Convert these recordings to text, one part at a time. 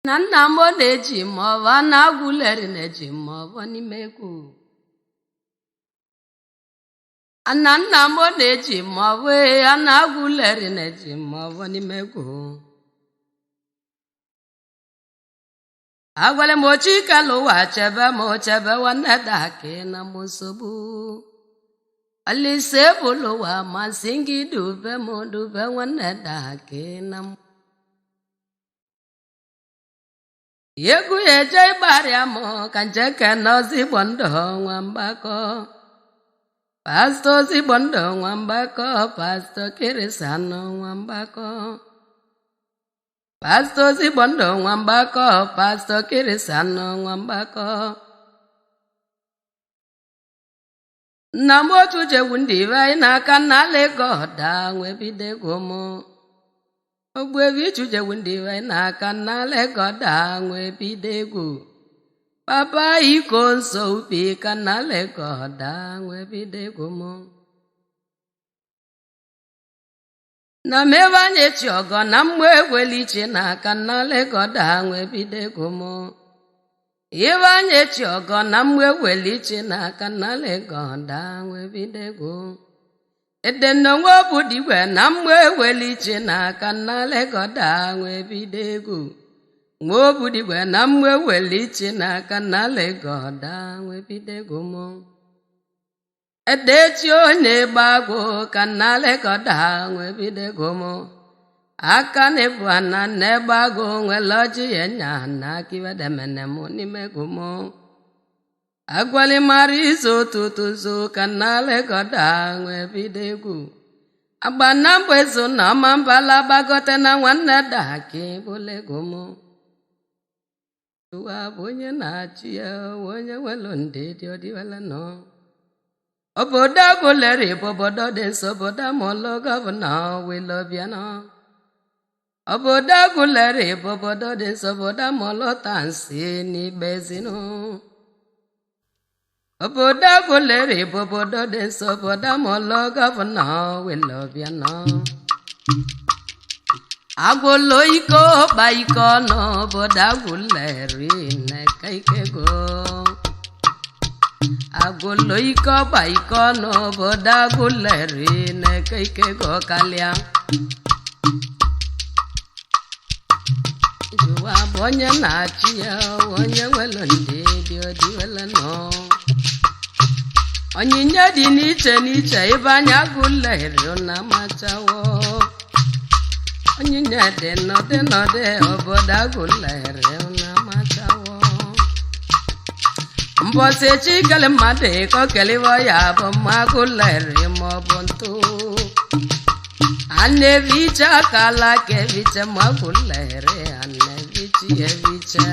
nna m na-eji mmọnwụ na Aguleri na-eji mmọnwụ n'ime egwu nna m na-eji mmọnwụ na Aguleri na-eji mmọnwụ n'ime egwu agwala m ochikelu ụwa chebe m chebe nwanne dake na m nsogbu alise bụlụwa masị gị dube m dube nwanne dake na m Egwu eje ịgbarịa m ka njeke n'ozigbo ndụ nwa mgbakọ pastọ ozigbo ndụ nwa mgbakọ pastọ Kirisanụ nwa mgbakọ pastọ ozigbo ndụ nwa mgbakọ pastọ Kirisanụ nwa mgbakọ nna m otu jewu ndị ibe anyị n'aka nna legoda nwebidego m ogbebi chujewu ndị iwe n'aka nna legoda nwebidego papa iko nso ubi ka nna legoda nwebidego m na mebe anyị chi ọgọ na mgbe egwelichi n'aka nna legoda nwebidego m ibe anyị chi ọgọ na mgbe egwelichi n'aka nna legoda nwebidego edenonwe obudigwe na mgbe eweliche n'aka nna legoda nwebidego nwe obudigwe na mgbe eweliche n'aka nna legoda nwebidego m edechi onye gbagwo ka nna legoda nwebidego m aka na-ebu ana na-egbago nwere ọjị ya nya na akiwedemene m n'ime ego m agwali mara izu ụtụtụ zo ka nna legoda nwebidego agba na mgbezu na ọma mbala gbagote na nwanne dake bụlego m ụwa bụ onye na-achị ya onye nwelu ndị dị ọdịwele nọ obodo Aguleri bụ obodo dị nso obodo amụlụ gọvanọ Wilobiano obodo Aguleri bụ obodo dị nso obodo amụlụ tansi n'Igbezinụ obodo Aguleri bụ obodo dị nso obodo amụlụ gọvanọ Wilobiano agwụlụ iko kpa iko n'obodo Aguleri na-eke ikego agwụlụ iko kpa iko n'obodo Aguleri na-eke ikego kalịa jụwa bụ onye na-achị ya onye nwere ndị dị ọdịwele nọ Onyinye dị n'iche n'iche ibe anya Aguleri na machawo Onyinye dị nọdị obodo Aguleri na machawo mbọsị chikele mmadụ ka o keliwe ya bụ mma Aguleri ma ọ bụ ntụ a na-evicha akala ka eviche ma Aguleri a na-evichi eviche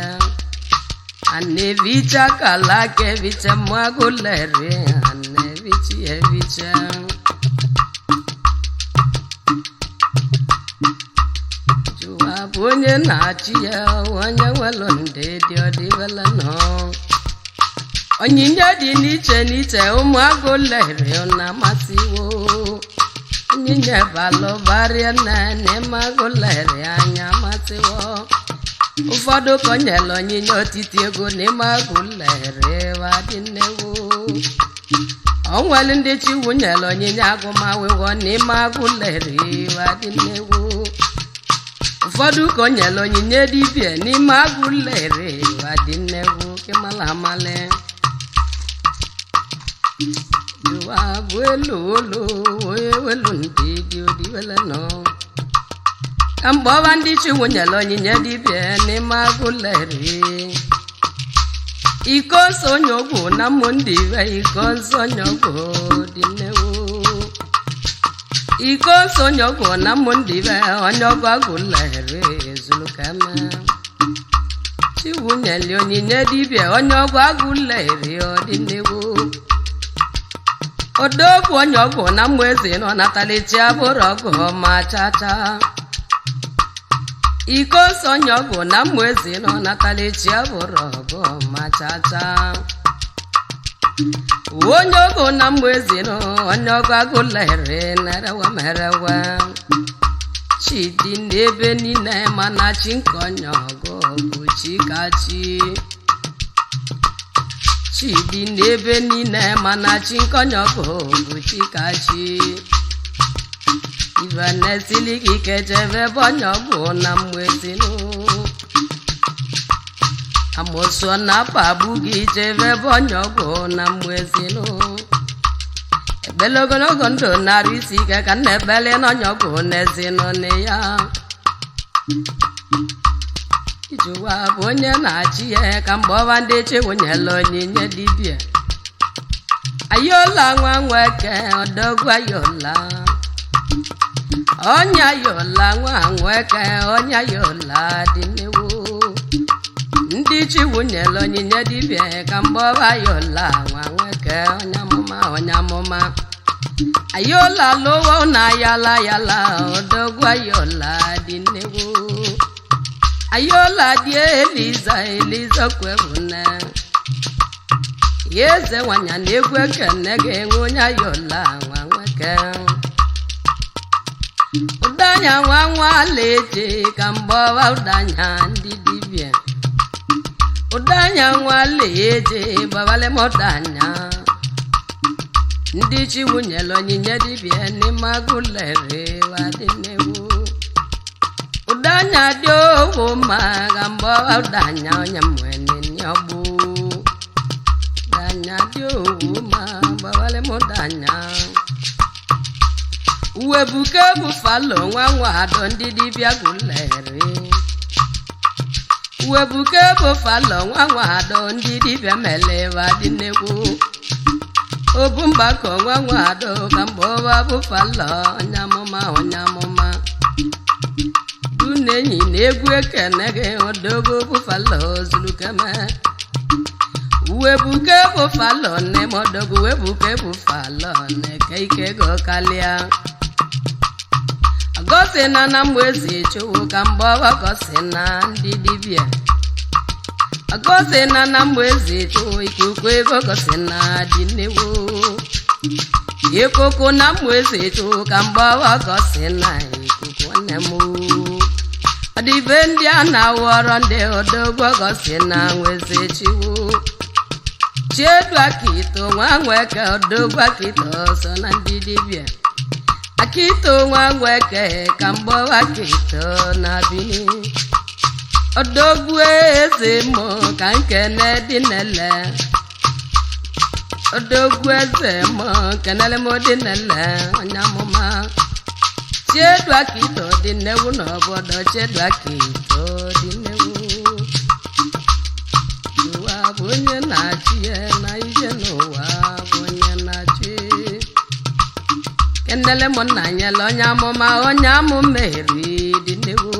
anevicha kala ke vicha Aguleri anevichi evicha jụwa bụ onye na-achị ya onye nwelu ndị dị ọdịwele nọ onyinye dị n'iche n'iche ụmụ Aguleri na-amasịwo onyinye balụbarịa nne ma Aguleri anya amasịwo ụfọdụ kọnyelu onyinye otiti ego n'ime Aguleri wadị nnewo onwelu ndị chi wunyelu onyinye agụmakwụkwọ n'ime Aguleri wadị nnewo ụfọdụ kọnyelu onyinye dibịa n'ime Aguleri wadị nnewo kemala amale jụwa bụ elu olu elu ndị dị odiwele nọ ka mgbọba ndị chi wunyelu onyinye dibịa n'ime Aguleri iko nso onye ogwu na mmụ ndị iwe iko nso onye ogwu dị nnewo iko nso onye ogwu na mmụ ndị iwe onye ogwu Aguleri zuru kama chi wunyelu onyinye dibịa onye ogwu Aguleri ọ dị nnewo odogwu onye ogwu na mmụ eze nọ natalichi abụrụ ọgụ ma chacha iko nso onye ọgwụ na mmụ eze nọ natalichi abụrụ ọgụ ma chacha onye ọgwụ na mmụ eze nọ onye ọgwụ Aguleri na-erewa merewa chi dị n'ebe niile mana chi nke onye ọgụ bụ chikachi chidi n'ebe niile mana chinkonyoko bụ chikachi ibe nesili ike chebe bonyogwu na mwezinu amoso na pabu gị chebe bonyogwu na mwezinu ebelogologo ndụ narị isi ike ka na-ebele n'onyogwu n'ezinụlọ ya Ijuwa bụ onye na-achị ya ka mgbe ọba ndị chewunyela onyinye dibịa ayola nwa nweke odogwu ayola onya yola nwa nweke onya yola dị n'ewu ndị chewunyela onyinye dibịa ka mgbe ọba ayola nwa nweke onya mụma ayola lụwo na yala odogwu ayola dị n'ewu ayola di eliza kwebune yeze nwanya na-egwu ekene ga-enwe onye ayola nwa nweke ụdanya nwa leje ka mgbọwa ụdanya ndị dibịa ụdanya nwa leje gbawale m ụdanya ndị chiwunyela onyinye dibịa n'ime Aguleri wadị n'ewu ụdanya dị owu ma ga mbọ ụdanya onye mwene nyọgbu ụdanya dị owu ma gbawale m ụdanya uwebuke bufalo nwa adọ ndị dibịa Aguleri uwebuke bufalo nwa adọ ndị dibịa melewa dị n'egwu obu mgbakọ nwa adọ ka mbọ bufalo onyamụma nenyi na-egwu ekene gị odogo bufalo zulukeme uwebuke bufalo nne m odogo webuke bufalo na-eke ike go kalịa agosi na Nwaeze chụwo ka mgbọwa gosi na ndị dibịa agosi na Nwaeze chụwo ikuku ego gosi na dị n'ewu ikoko na Nwaeze chụwo ka mgbọwa gosi na ikuku nne m ọdịbe ndị a na-awọrọ ndị odogwu gosi na Nwaeze chiwu chiedu akito nwa nweke odogwu akito so na ndị dibịa akito nwa nweke ka mgbọwa akito na bini odogwu eze mo ka nkene dị nele odogwu eze mo kenele mo dị nele onyamụma chiedu akito dị n'ewu n'obodo chiedu akito dị n'ewu ụwa bụ onye na-achị ya na ije n'ụwa bụ onye na-achị kenele m nna nyela onye amụma eri dị n'ewu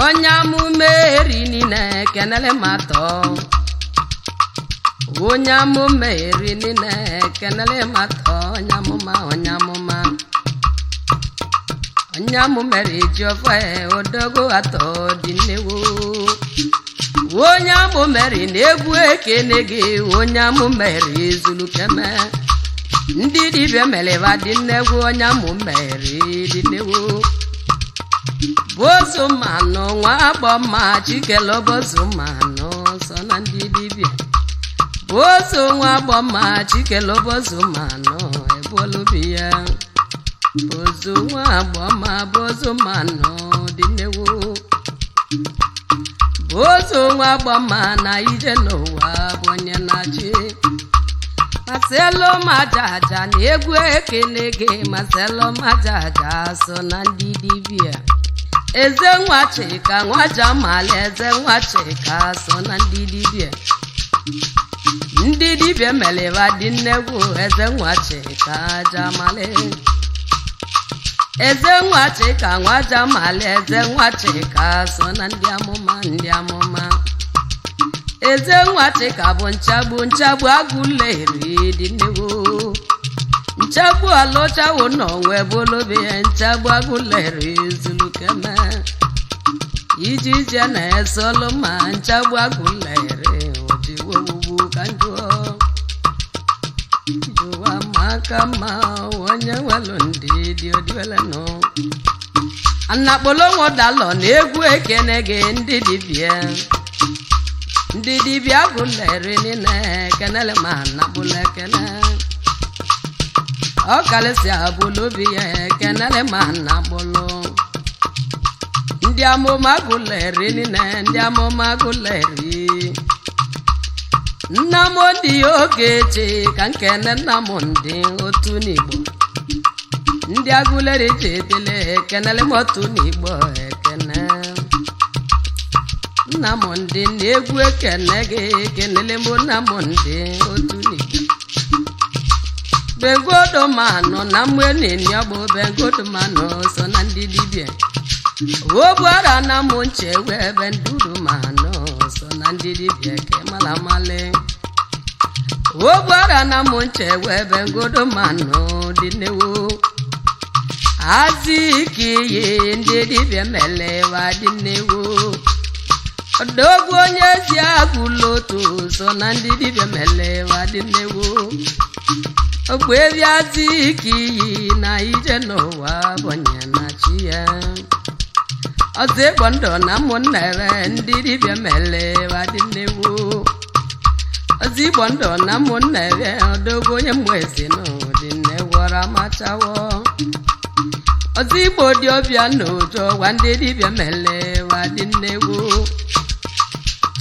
onye amụma eri niile kenele m atọ onye amụma eri niile kenele m atọ onye amụma onyamumeri jove odogo atọ dị n'ewu onye amụmeri na-egwu ekene gị onye amụmeri zulukeme ndị dibịa meleba dị n'egwu onye amụmeri dị n'ewu bozumanụ nwa agbọma chikelo bozumanụ so na ndị dibịa bozu nwa agbọma chikelo bozumanụ ebolubi ya bozu nwa agbọma bozumanụ dị n'ewu bozu nwa agbọma na ije n'ụwa bụ onye na-achị maselo majaja na egwu ekene gị maselo majaja so na ndị dibịa eze nwa chika nwa jamala eze nwa chika so na ndị dibịa meleba dị nnegwu eze nwa chika jamale eze nwa chika nwa jamala eze nwa chika so na ndị amụma eze nwa chika bụ nchagbu Aguleri dị nnegwu nchagbu alụchawo n'onwe bolobe nchagbu Aguleri zulukeme ijije na-esolu ma nchagbu Aguleri ojiwowugwu ka njụọ jụwa maka ma onye nwelu ndị dị odiwele nọ anakpolo ngodalo na egwu ekene gị ndị dibịa Aguleri nine kenele ma anakpolo ekene ọ kalịsị abụlobi ya kenele ma anakpolo ndị amụma Aguleri nine ndị amụma Aguleri nna m ndị oge eche ka nkene nna m ndị otu n'Igbo ndị Aguleri jedele kenele m otu n'Igbo ekene nna m ndị na-egwu ekene gị kenele m nna m ndị otu n'Igbo bengodomanụ na mgbenini ọgbụ bengodomanụ so na ndị dibịa obuara na m nchewe ebe ndurumanụ so na ndị dibịa ke malamale obuara na m nchewe ebe ngodomanụ dị newo azikiyi ndị dibịa melewa dị newo odogwu onye ezi Agụloto so na ndị dibịa melewa dị newo ogbebi azikiyi na ije n'ụwa bonye na chi ya ọzọ egbo ndụ na ụmụnnere ndị dibịa melewa dị newo ọzọ igbo ndụ na ụmụnnere odogwu onye Nwaeze n'ụdị nnewara machawo ọzọ igbo dị ọbịa n'ụjọ gwa ndị dibịa melewa dị newo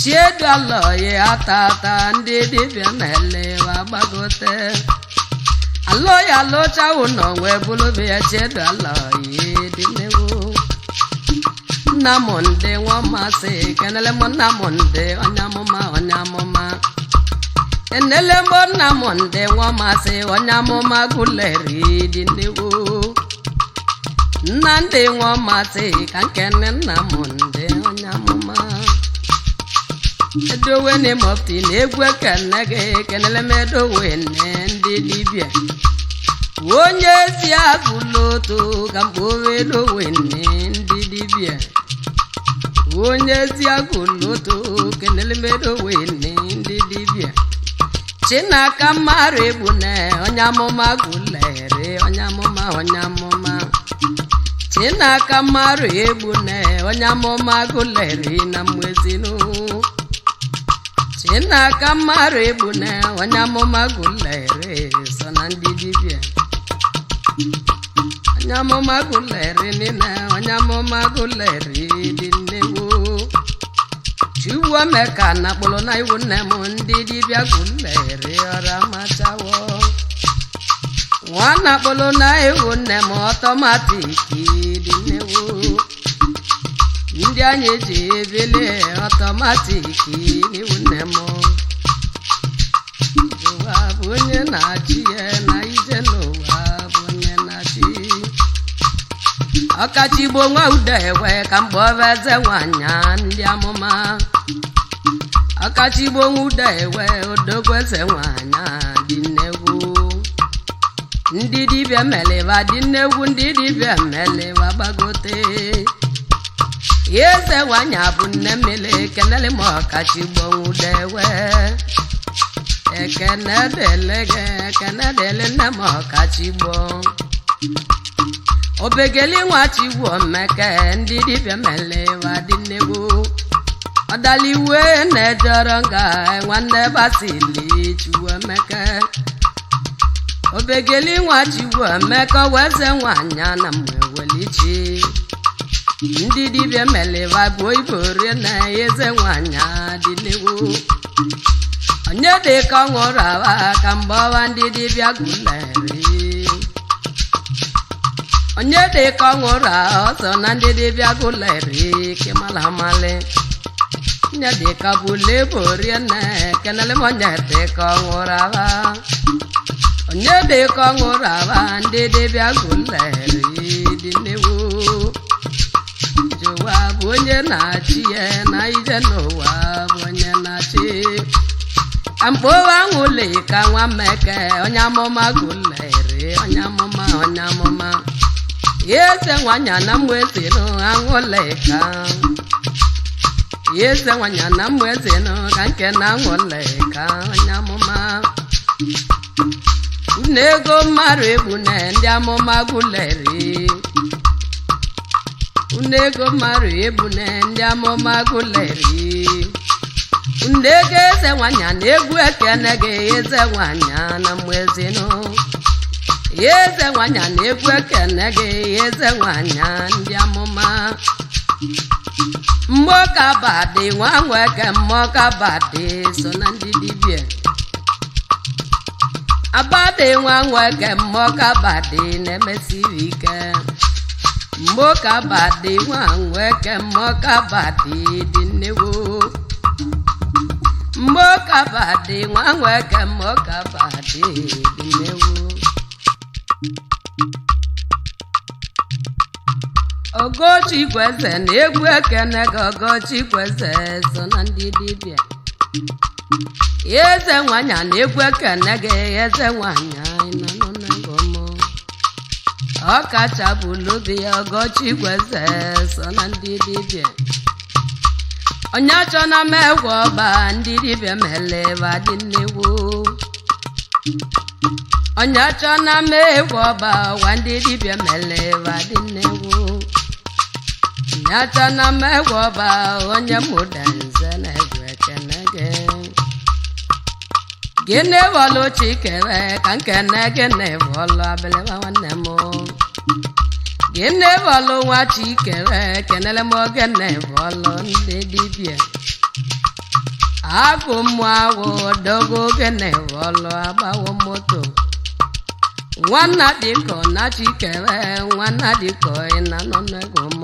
chiedu alọye atata ndị dibịa melewa gbagote alọye alọchawo nọ wee bụlụbe ya chiedu alọye dị newo nna m ndị nwa masị kenele m nna m ndị onye amụma enele m nna m ndị nwa masị onye amụma Aguleri dị newo nna ndị nwa masị ka nkene nna m ndị onye amụma edowene mofti na egwu ekene gị kenele m edowene ndị dibịa onye ezi Aguloto ka mkpowe edowene ndị dibịa onye ezi Aguloto kenele m edowene ndị dibịa Chinaka mara egbune onye amụma Aguleri onye amụma Chinaka mara egbune onye amụma Aguleri na Nwaeze Chinaka mara egbune onye amụma Aguleri so na ndị dibịa onye amụma Aguleri nine onye amụma Aguleri dị nnewo Chiugo meka na kpolo na iwu nne m ndị dibịa Aguleri ọra machawo nwana kpolo na iwu nne m ọtọmatiki dị nnewo ndị anyị ji ebele ọtọmatiki n'iwu nne m ụwa bụ onye na-achị ya na ije n'ụwa bụ onye na-achị ọkachigbo nwa ude ewe ka mgbe ọbeze nwanya ndị amụma ọkachigbo nwa ude ewe odogwu eze nwanya dị nnegwu ndị dibịa melewa dị nnegwu ndị dibịa melewa gbagote eze nwanya bụ nne mmele kenele m ọkachigbo nwa ude ewe ekene dele nne m ọkachigbo obegeli nwa Chiugo mmeke ndị dibịa melewa dị nnegwu ọdaliwe na-ejọrọ nga nwanne Basili Chiugo mmeke obegeli nwa Chiugo mmeke weze nwanya na mwewelichi ndị dibịa melewa bụ iborie na eze nwanya dị nnegwu onye dị ka ọ ṅụrụ awa ka mgbawa ndị dibịa Aguleri onye dị ka ọ ṅụrụ ọsọ na ndị dibịa Aguleri kemalamali onye dị ka bule borie na kenele m onye dị ka ọ ṅụrụ awa onye dị ka ọ ṅụrụ awa ndị dibịa Aguleri dị nnewo Jowa bụ onye na-achị ya na ije n'ụwa bụ onye na-achị amkpowa nwụle ka nwa mmeke onye amụma Aguleri onye amụma eze nwanya na Nwaeze no aṅụleka eze nwanya na Nwaeze no ka nke na aṅụleka onye amụma nego mmadụ egbu na ndị amụma Aguleri unego mara ebune ndị amụma Aguleri ndege eze nwanya na egwu ekene gị eze nwanya na Nwaeze no eze nwanya na egwu ekene gị eze nwanya ndị amụma mmoka badi nwa nweke mmoka badi so na ndị dibịa abadi nwa nweke mmoka badi na-emesiri ike mmoka badi nwa nweke mmoka badi dị nnegwu mmoka badi nwa nweke mmoka badi dị nnegwu Ogochikweze na egwu ekene gị Ogochikweze so na ndị dibịa eze nwanya na egwu ekene gị eze nwanya ịnanụ na ngomo ọkacha bụlu bi ya Ogochikweze so na ndị dibịa onye chọ na megwe ọba ndị dibịa meleba dị nnegwu onye chọ na megwe ọba wa ndị dibịa meleba dị nnegwu nyata na megwoba onye mudanze na egwu ekene gị gịnị bọlụ chikere ka nkene gịnị bọlụ abịlịba nwanne m gịnị bọlụ nwa chikere kenele m gịnị bọlụ ndị dibịa agụ mmụ awụ dogo gịnị bọlụ agbawo moto nwanna dịkọ na chikere nwanna dịkọ ị na nọ n'egwu m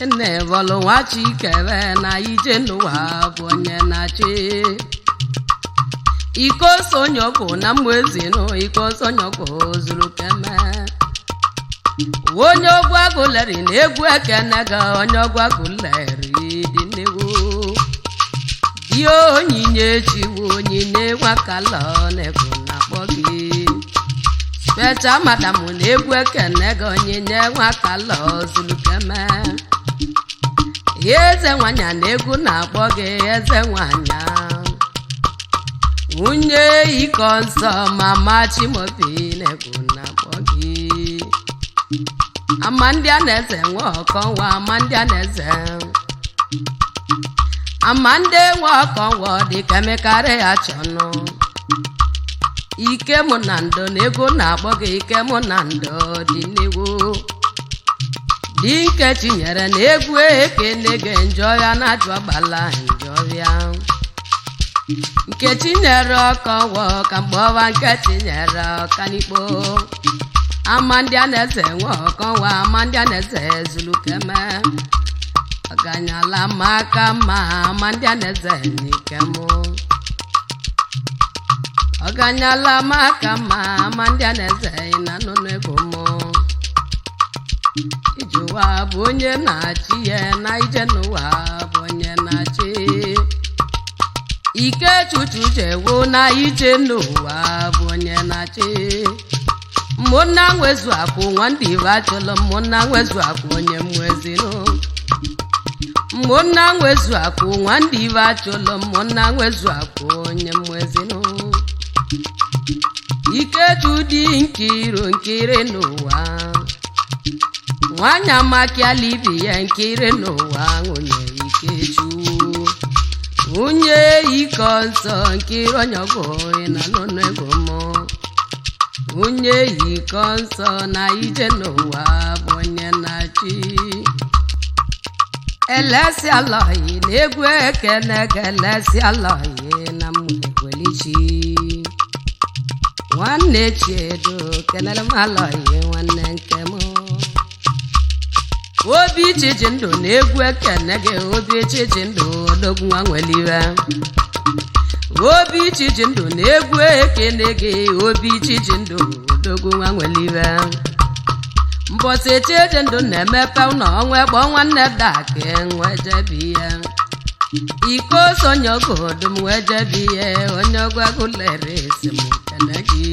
ene bọlụ nwa chikere na ije n'ụwa bụ onye na-achị iko sonyoko na Nwaeze no iko sonyoko zuru keme onye ogwu Aguleri na egwu ekene ga onye ogwu Aguleri dị nnegwu di Onyinye Chiugo Onyinye nwakala na-egwu na-akpọ gị specha madam na egwu ekene ga Onyinye nwakala zuru keme eze nwanya na egwu na-akpọ gị eze nwanya nwunye iko nsọ mama Chimobi na-egwu na-akpọ gị amandị a na-eze nwe ọkọnwa amandị a na-eze amandị nwe ọkọnwa dị ka emekarị ya chọnụ ike mụ na ndo na egwu na-akpọ gị ike mụ na ndo dị n'egwu dị nke chinyere na egwu ekene gị njọ ya na-ajụ agbala njọ ya nke chinyere ọkọnwa ka mgbe ọwa nke chinyere ọkanikpo amandị a na-eze nwe ọkọnwa amandị a na-eze zulu keme ọganyala maka ma amandị a na-eze n'ike mụ ọganyala maka ma amandị a na-eze na nọ n'egwu mụ ijeụwa bụ onye na-achị ya na ije n'ụwa bụ onye na-achị ike chuchu jewo na ije n'ụwa bụ onye na-achị mụnna nwezu akụ nwandị achọlọ mụnna nwezu akụ onye Nwaeze no mụnna nwezu akụ nwandị achọlọ mụnna nwezu akụ onye Nwaeze no ike tudi nkiri n'ụwa nwanya makiala ibi ya nkiri n'ụwa nwunye Ikechu nwunye iko nsọ nkiri onye ọgụ na nọ n'egwu m nwunye iko nsọ na ije n'ụwa bụ onye na-achị elesi alọghị na egwu ekene ga elesi alọghị na Egwelichi nwanne Chiedo kenere m alọghị nwanne nke m obi chiji ndụ na egwu ekene gị obi chiji ndụ odogwu nwa nweliwe obi chiji ndụ na egwu ekene gị obi chiji ndụ odogwu nwa nweliwe mbọsị chiji ndụ na-emepe ụlọ ọnwa egbe nwanne dake nwejebi ya iko sonyogodum wejebi ya onye ogwu Aguleri si m kene gị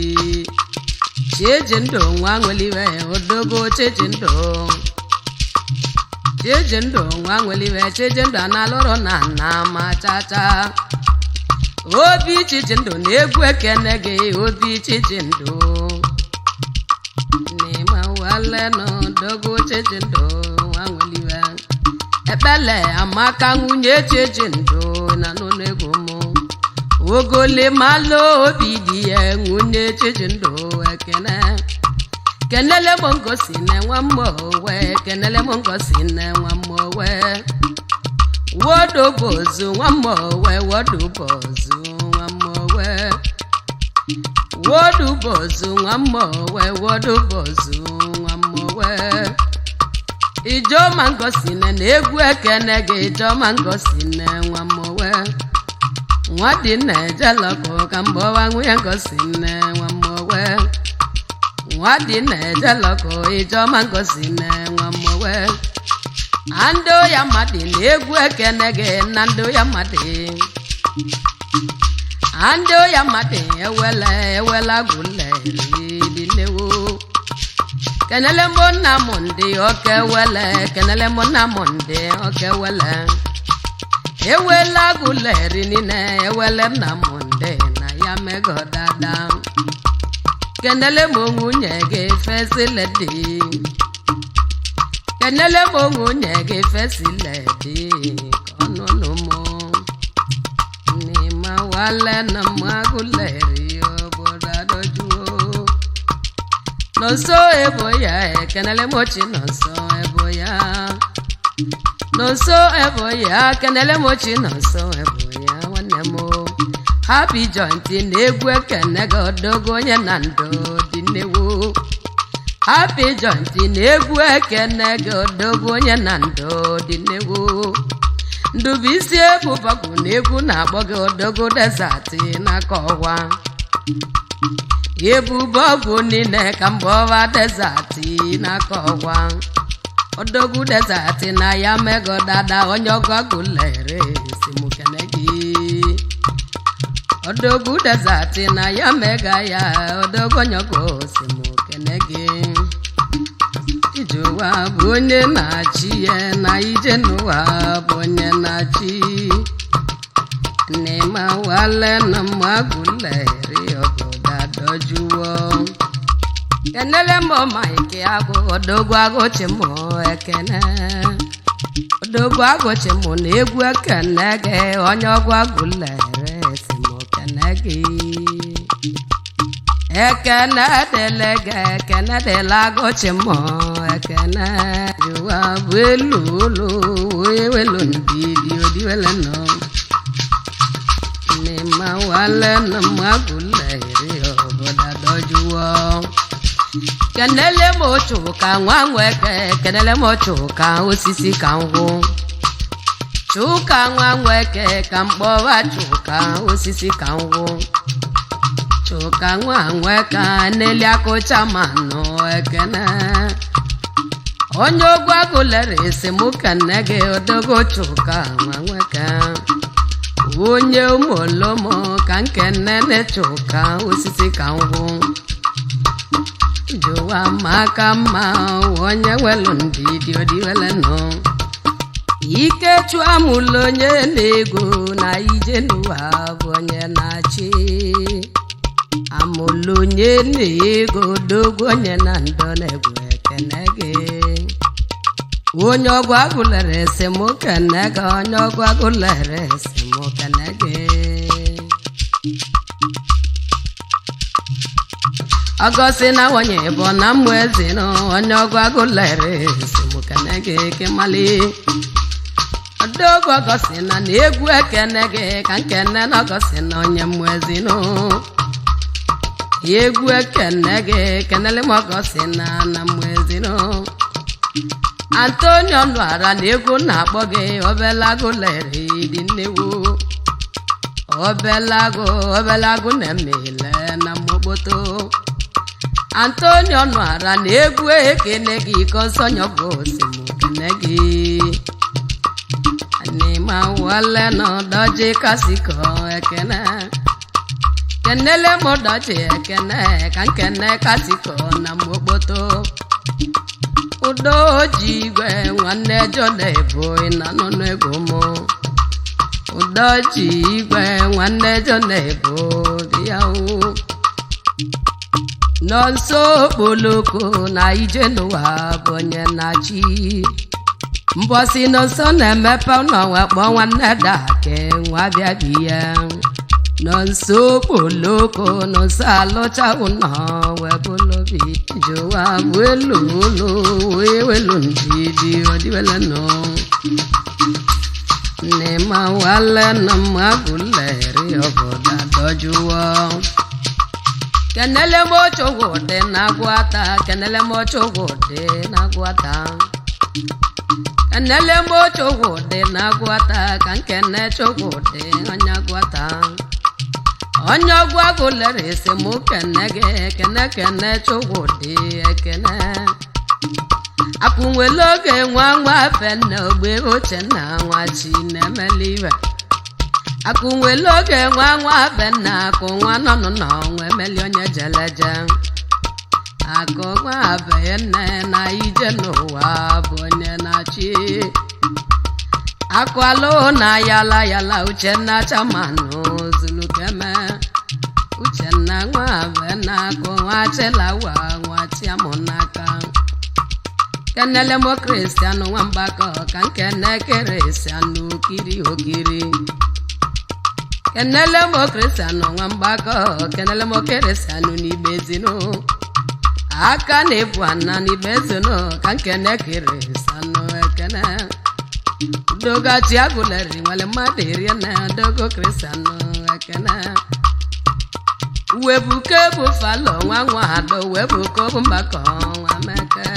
chiji ndụ nwa nweliwe odogwu chiji ndụ chijindụ nwa nweliwe chijindụ analụrụ na nna ma chacha obi chijindụ na egwu ekene gị obi chijindụ n'ime wale nọ dogo chechindo nwangweliwe ebele amaka nwunye chechindo na nụnụ ego mụ ogole malo obi dị ya nwunye chechindo ekene kenele mongosi na nwa mmowe kenele mongosi na nwa mmowe wodo bozu nwa mmowe wodo bozu nwa mmowe wodu bozu nwa mmowe wodu bozu nwa mmowe ijo mangosi na egwu ekene gị ijo mangosi na nwa mmowe nwa dị na jaloko ka mbowa nwunye ngosi na nwa mmowe nwa dị na jaloko ijo mangosi na nwa mmowe ando ya mmadụ na egwu ekene gị na ndo ya mmadụ ando ya mmadụ ewela Aguleri dinewo kenele mona monde okewele kenele mona monde okewele ewela Aguleri nine ewele na monde na ya mego dada kenele mongunye ge fesile di kenele mongunye ge fesile di konono mo wale na Aguleri oboda dojuo no so eboya kenele mochi no so eboya no so eboya kenele mochi no so eboya wanemo happy joint na egwu ekene godogo onye na ndo dinewo happy joint na egwu ekene godogo onye na ndo dinewo ndubisi ebubagu na egwu na-akpọ gị odogo desert na-akọwa ebubagu niile ka mbọwa desert na-akọwa odogo desert na ya mego dada onye ọgụ Aguleri si mụ kene gị odogo desert na ya mega ya odogo onye ọgụ si mụ kene gị ijowa bụ onye na-achị ya na ije n'ụwa bụ onye na-achị n'ime wale na Aguleri obodo adojuo kenele mo maike agụ odogo agụchi m ekene odogo agụchi m na egwu ekene gị onye ọgụ Aguleri si m kene gị ekene delege ekene delagochi mo ekene juwa bwelulu wewelu ndidi odiwele no nima wale na Aguleri oboda dojuo kenele mo chuka nwanweke kenele mo chuka osisi ka ngwu chuka nwanweke ka mkpọwa chuka osisi ka ngwu chuka nwanweka n'eli akụcha manụ ekene onye ogwu Aguleri si mụ kene gị odogo chuka nwanweka onye ụmụolomo ka nkene na-chuka osisi ka ngwụ jowa maka mma onye welu ndidi odiwele nọ ike chụọ mụlụ onye na-ego na ije n'ụwa bụ onye na-achị amulunye n'ego dogo onye na ndo na-egwu ekene gị onye ọgwụ Aguleri si mụ kene gị onye ọgwụ Aguleri si mụ kene gị ọgọsi na onye bụ na Nwaeze no onye ọgwụ Aguleri si mụ kene gị kemali dogo ọgọsi na egwu ekene gị ka nkene na ọgọsi na onye Nwaeze no egwu ekene gị kenele m ọgọsi na Nwaeze no Antonio nụara na egwu na-akpọ gị obele Aguleri dị nnewu obele agụ na-emele na mokpoto Antonio nụara na egwu ekene gị konsonyogo si mụ kene gị n'ime wale na ọdọji kasiko ekene kenele m ọdọji ekene ka nkene kasiko na mokpoto udo ji igwe nwanne Jona ebo na nụnụ ego mụ udo ji igwe nwanne Jona ebo dị ya nọnso okpoloko na ije n'ụwa bụ onye na-achị mbọsị nọnso na-emepe n'ọnwa kpọ nwanne dake nwa bịa bi ya nọnso okpoloko nọnso alụcha ụnọ webụlobi jụwa welu ụlọ welu ndidi ọdịwele nọ nema wale na Aguleri obodo dojuwo kenele mocho wode na gwata kenele mocho wode na gwata kenele mocho wode na gwata kan kene chogode anya gwata onyo gwa Aguleri se mo kenege kene chogode ekene akunweloge nwa fenne ogbe oche na nwachi na-emeliwe akunweloge nwa fenne akụ nwa nọ n'ọnwa emeli onye jeleje akụ nwa fenne na ije n'ụwa bụ onye na-achị akụ alụ na yala Uchenna chamanụ zulukeme Uchenna nwa fenne akụ nwa chelawa nwa chiamụ n'aka kenele mo Cristiano nwambako ka nkene Cristiano okiri kenele mo Cristiano nwambako kenele mo Cristiano n'ibezino aka na-ebu ana n'ibezino ka nkene Cristiano ekene dogachi Aguleri nwale mmadụ iri na dogo Cristiano ekene webuke bụ falo nwa ado webuke bụ mbako nwa meke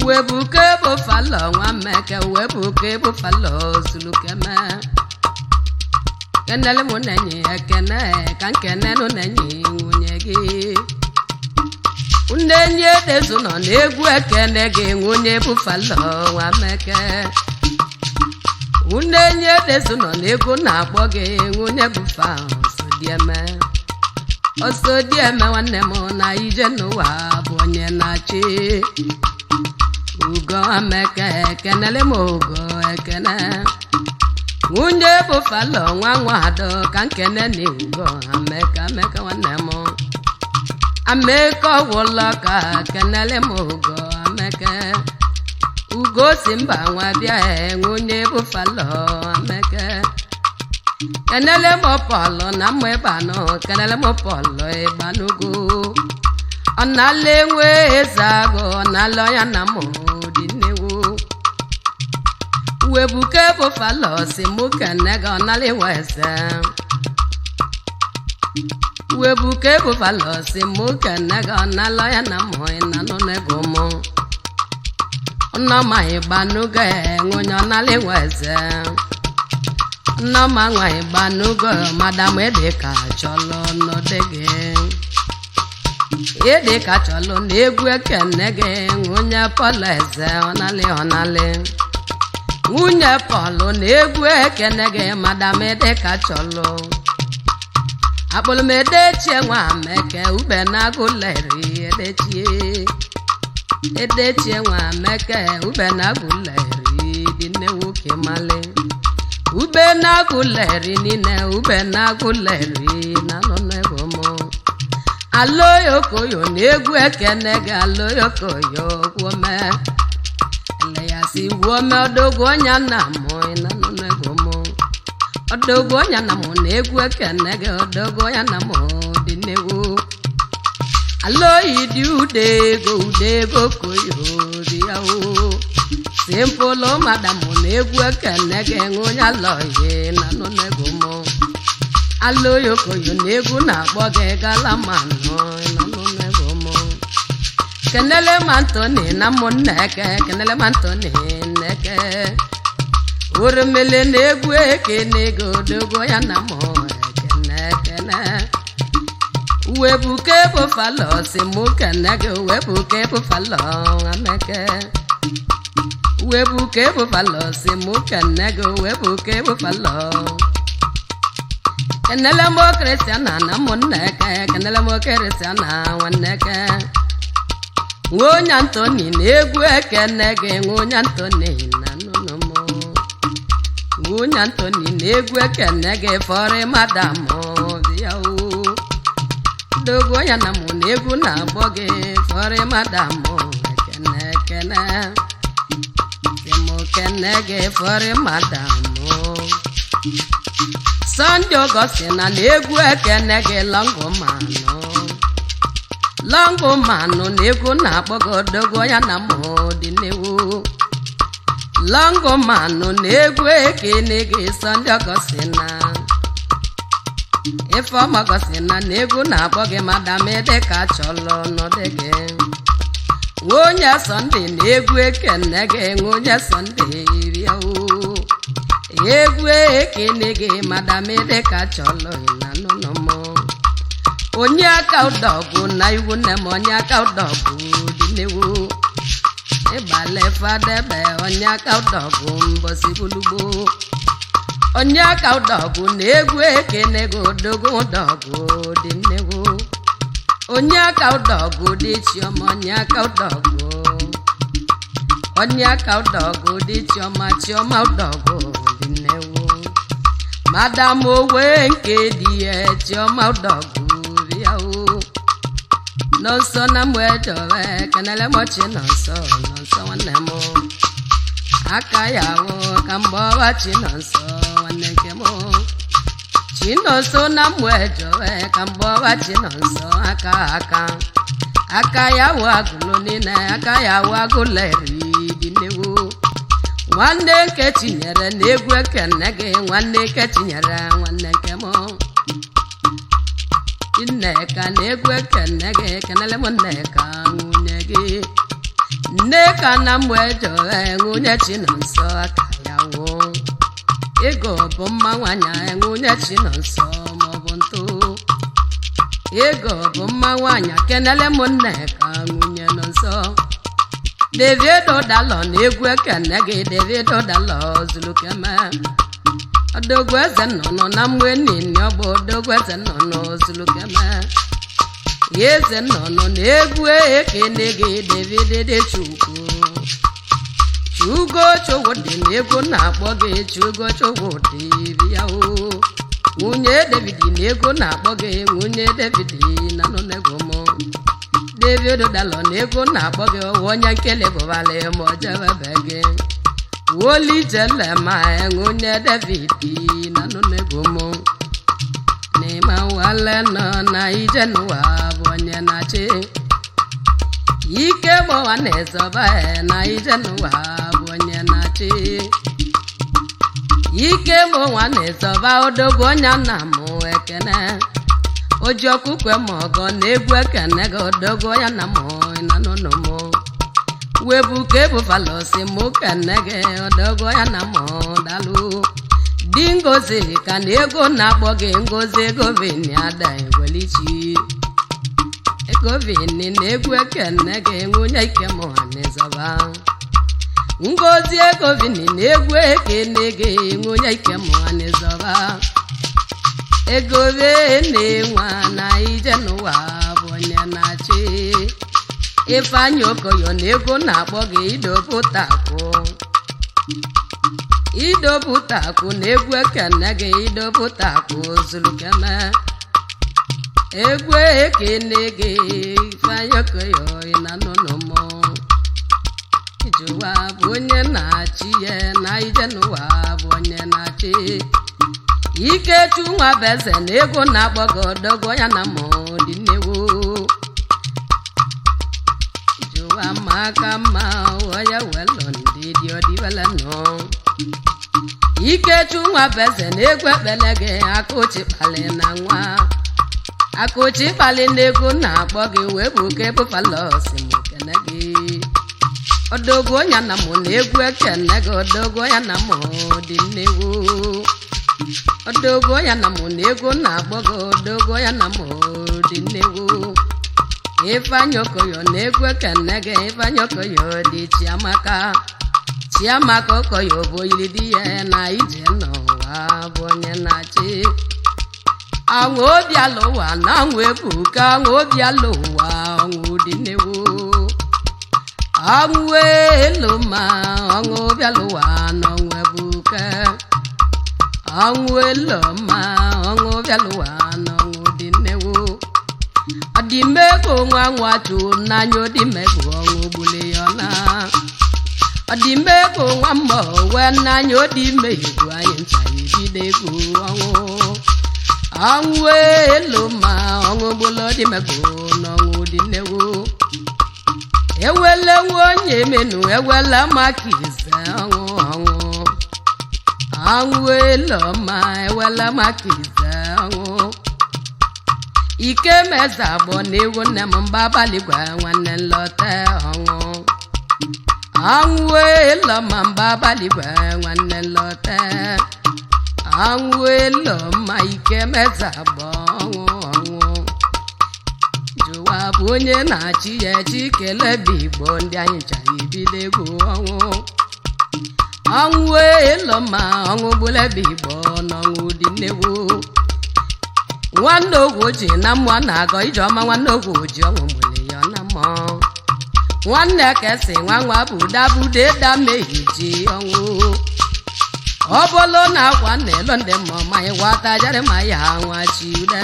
webuke bụ falo nwa meke webuke bụ falo zulukeme kenele mụ nenyi ekene ka nkene nụ nenyi nwunye gị unenyi edezu nọ n'egwu ekene gị nwunye bụ falo nwa meke unenyi edezu nọ n'egwu na-akpọ gị nwunye bụ falo osodieme nwanne m na ije n'ụwa bụ onye na-achị ugo ameke ekenele m ugo ekene nwunye bụ falo nwa ado ka nkene na ugo ameke nwanne m ameke ọgwụlọ ka kenele m ugo ameke ugo si mba nwa bịa nwunye bụ falo ameke kenele m pọlọ na mmụ ịbanụ kenele m pọlọ ịbanụgo ọ na-ala enwe eze agụ ọ na-ala ya na mụ dị nnewu webuke bụ falo si mụ kene gị ọ na-ala enwe eze webuke bụ falo si mụ kene gị ọ na-ala ya na mụ na nụ n'ego mụ nnọma ịbanụgo enwunye ọ na-ala enwe eze nnọma nwa ịbanụgo madam edeka chọlọ nọdege edeka chọlọ na egwu ekene gị nwunye Pọl eze ọnalị nwunye Pọl na egwu ekene gị madam edeka chọlọ akpọlụmedechie nwa meke ube na Aguleri edechie nwa meke ube na Aguleri dị nne nwoke mali ube na Aguleri nine ube na Aguleri na nọ n'ego mụ aloyokoyo na egwu ekene gị aloyokoyo gwome ele ya si gwome odogo ọnya na mụ na nọ n'ego mụ odogo ọnya na mụ na egwu ekene gị odogo ọnya na mụ dị n'egwu aloyi dị ude ego koyo dị ya o simpolo madam na egwu ekene gị nwunye aloyi na nọ n'ego mụ aloyokoyo na egwu na-akpọ gị galamanụ na nọ n'ego mụ kenele m Antoni na ụmụnneke kenele m Antoni nneke oromele na egwu ekene gị odogo ya na mụ ekene webuke bụ falo si mụ kene gị webuke bụ falo ameke webuke bụ falo si mụ kene gị webuke bụ falo kenele m Cristiana na ụmụnneke kenele m Cristiana nwanneke nwonye Antoni na egwu ekene gị nwonye Antoni na nụnụ m nwonye Antoni na egwu ekene gị fọrị madam bịa o dogo ya na mụ na egwu na-agbọ gị fọrị madam ekene mụ kene gị fọrị madam Sunday Augustine na egwu ekene gị Longo manu na egwu na-akpọ gị dogo ya na mụ dị n'egwu Longo manu na egwu ekene gị Sunday Augustine Ifeọma Augustine na egwu na-akpọ gị madam ede ka chọlọ nọdụ gị nwonye Sunday na egwu ekene gị nwonye Sunday bịa egwu ekene gị madam ede ka chọlọ na nụnụmụ onye aka ụdọgwụ na iwu nne m onye aka ụdọgwụ dị n'egwu ịgbale fadebe onye aka ụdọgwụ mbọsi bulugbo onye aka ụdọgwụ na egwu ekene gị odogo ụdọgwụ dị n'egwu onye aka ụdọgwụ dị chiọma onye aka ụdọgwụ dị chiọma ụdọgwụ dị n'egwu madam owe nke dị ya chiọma ụdọgwụ Nonso na mwejo kenele mochi nonso nwanne m aka ya wo kambowa chi nonso nwanne nke m chi nonso na mwejo kambowa chi nonso aka ya wo agụlụ niile aka ya wo Aguleri dị n'egwu nwanne nke chinyere na egwu ekene gị nwanne nke chinyere nwanne nke m Nneka na egwu ekene gị kenele m Nneka nwunye gị Nneka na mwejo nwunye chi nọ nsọ aka ya wo ego bụ mma nwanyị nwunye chi nọ nsọ maọbụ ntụ ego bụ mma nwanyị kenele m Nneka nwunye nọ nsọ David Odalo na egwu ekene gị David Odalo zulukeme Odogwu eze nọ na mgbe nini ọ bụ odogwu eze nọ zulukeme eze nọ na egwu ekene gị David de Chiugo Chowodi na egwu na-akpọ gị Chiugo Chowodi bịa nwunye David na egwu na-akpọ gị nwunye David na nọ n'egwu m David Odalo na egwu na-akpọ gị onye nkele bụbala ma ọ jebebe gị Woli jele ma nwunye David na nụnego mụ n'ime wale nọ na ije n'ụwa bụ onye na-achị ike gbọwa na-ezọba na ije n'ụwa bụ onye na-achị ike gbọwa na-ezọba odogwu onye na mụ ekene oji ọkụkwe ma ọgọ na egwu ekene gị odogwu onye na mụ na nụnụ mụ webu ke bufalosi mụ kene gị odogo ya na mụ dalụ di Ngozi ka na ego na-akpọ gị Ngozi Govini ada egwelichi Govini na egwu ekene gị nwunye ike mụ n'ezọba Ngozi Govini na egwu ekene gị nwunye ike mụ n'ezọba Egovini nwa na ije n'ụwa bụ onye na-achị Ifeanyi Okoyo na ego na-akpọ gị idobụtakụ na egwu ekene gị idobụtakụ zulukeme egwu ekene gị Ifeanyi Okoyo na nụnụmụ Ijuwa bụ onye na-achị ya na ije n'ụwa bụ onye na-achị Ikechu nwa beze na ego na-akpọ gị odogo ya na mụ dị n'egwu Maka ma oya welo ndidi odibele no Ikechu nwa beze na egwu ekpele gị akụchi kpali na nwa akụchi kpali na egwu na-akpọ gị wee bụ ke bufalosi mụ kene gị odogo ya na mụ na egwu ekene gị odogo ya na mụ dị n'egwu odogo ya na mụ na egwu na-akpọ gị odogo ya na mụ dị n'egwu Ifeanyi Okoyo na egwu ekene gị Ifeanyi Okoyo dị Chiamaka Okoyo bụ yiri di ya na ije n'ụwa bụ onye na-achị anwụ obi ala ụwa na anwụ ebuka anwụ obi ala ụwa ọnwụ dị n'egwu anwụ elu ma ọnwụ obi ala ụwa na ọnwụ ebuka anwụ elu ma ọnwụ obi ala ụwa na ọnwụ dị n'egwu Odimego nwa nwatu n'anya odimego ọnwụ gbuli ya na Odimego nwa mbọ wee n'anya odimego anyị ncha ibidego ọnwụ ọnwụ elu ma ọnwụ gbuli odimego n'ọnwụ dinewo ewele onye menu ewele maka ize ọnwụ ọnwụ elu ma ewele maka ize ọnwụ Ike meza bụ n'iwu nne m mba abalị gwa nwanne nlọta ọnwụ elu ma mba abalị gwa nwanne nlọta ọnwụ elu ma ike meza bụ ọnwụ jụwa bụ onye na-achị ya echi kelebe Igbo ndị anyị chara ibidego ọnwụ elu ma ọnwụ gbulebe Igbo n'ọnwụ dị nnewu Nwanne ogwu ji na mmụọ na-agọ ijeọma nwanne ogwu ji ọnwụ mụrụ ya na mmụọ nwanne kesi nwa bụ dabude damehi ji ọnwụ ọbụlụ na akwa na-elo ndị mmụọ ma ịwata Jeremaya nwachiude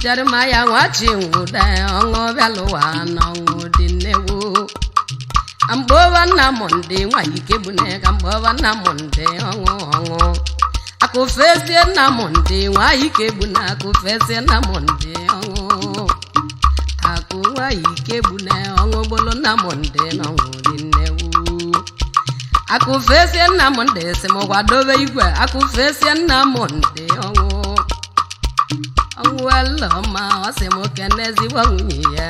Jeremaya nwachinwude ọnwụ bịalụwa n'ọnwụ dị nnewu mgbọba nna m ndị nwa ike bụ na ka mgbọba nna m ndị ọnwụ akụfesie nna m ndị nwa ike bụ na akụfesie nna m ndị ọnwụ akụ nwa ike bụ na ọnwụ gbolo nna m ndị n'ọnwụ dị nnewu akụfesie nna m ndị si m kwadobe igwe akụfesie nna m ndị ọnwụ elọma ọ sị m kenezigbo nwunye ya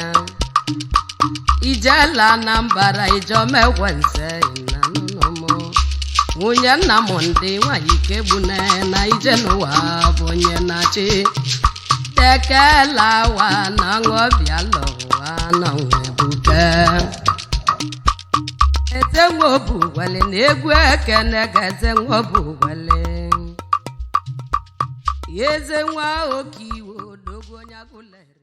ijela na mbara ijeọma ekwenze na nwunye nna m ndị nwanyị ike bụ na ije n'ụwa bụ onye na-achị tekelawa na ṅụọbịa lọwa na nwebuke eze nweobugwele na egwu ekene ga eze nweobugwele eze nwa oke iwe odogo onye Aguleri